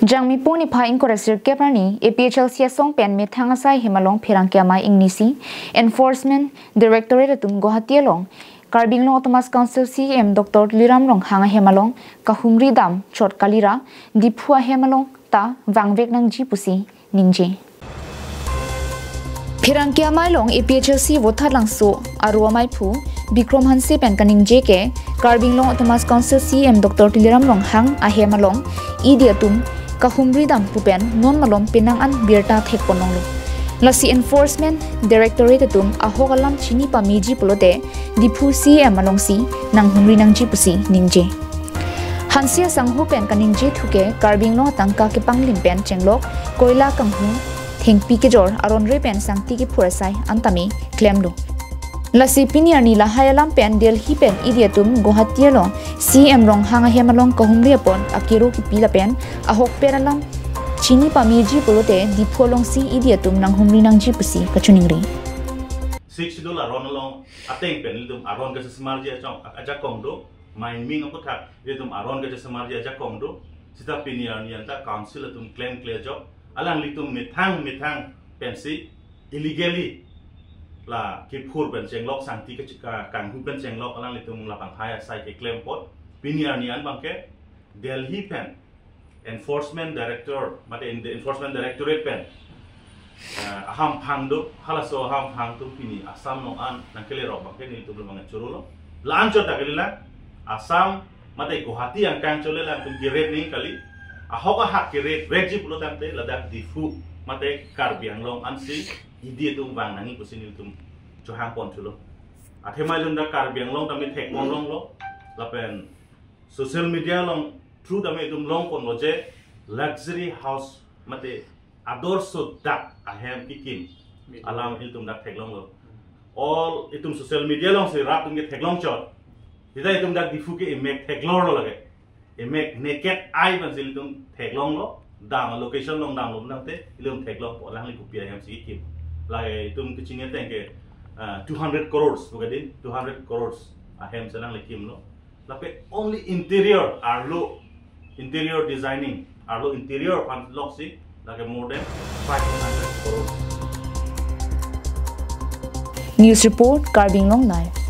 Jangmi poni pha incorrect keprani APHLC song pen me thangasai himalong phirangkya mai ingnisi enforcement directorate tum Guwahati long Karbi Anglong Autonomous Council CM Dr. Liram long hanga himalong kahumri dam chot kalira Diphu himalong ta vang nangji pusi ningji phirangkya mai long APHLC votha langso arwa mai phu Bikrom Hanse pen kaning JK Karbi Anglong Autonomous Council CM Dr. Liram long hang ahemalong idiatum kahumri dam pupen non malom pinang an birta thek pononglo lasi enforcement directorate tum ahogalam chini pamiji pulote Diphu CM alongsi nang humri nangji pusi ningje hansia sanghu pen kaningje thuke Karbi Anglong tangka ke panglim pen chenglok koila kanghu thengpi ke jor aron re pen sangti ke phurasai antami claimlo lasi piniani la hayalam pen Delhi pen idiatum Guwahati long CM rong hanga hemalong kahumri apon akiro ki pila pen ahok peralam chini pamiji polote Diphu long si idiatum nang humri nangji pusi kachuningri $6 aron long ateng pen litum aron ka semarji achong aja kongdo main ming aku thak litum aron ka semarji aja kongdo sita piniani anta council litum claim clear job alang litum mithang pensi illegally la kipur ben jenglok santi ke kang hu ben jenglok alang litung lapang haya sai ke claim pot piniar nian bangke Delhi pen enforcement director mate in the enforcement directorate pen aham phangdo halaso aham phang tu pini asam no an nangkele ro bangke ni tu bang churulo lan chot dagelila asam mate Guwahati ang kang chole lan tum giret ni kali ahoka hak giret reji pulo tamte ladak Diphu mate Karbi Anglong ansi idi tum bang nangi kusin tum johang pon chulo athemai lunda Karbi Anglong tami thek long lo lapen social media long through tami tum long pon loje luxury house mate adorso dak ahem ikim alam iltum dak thek long lo all itum social media long se rap tum ke thek long chot hidai tum dak Diphu ke imek thek lo lage imek naked eye ban sil tum thek long lo dang location long dang lom nangte ilum thek long po lang li kupia hem si ikim lai tum kicingnya tengke 200 crores bukan 200 crores ahem senang lekim lo tapi only interior arlo interior designing arlo interior pan lock si lagi more than 500 crores News report Karbi Anglong live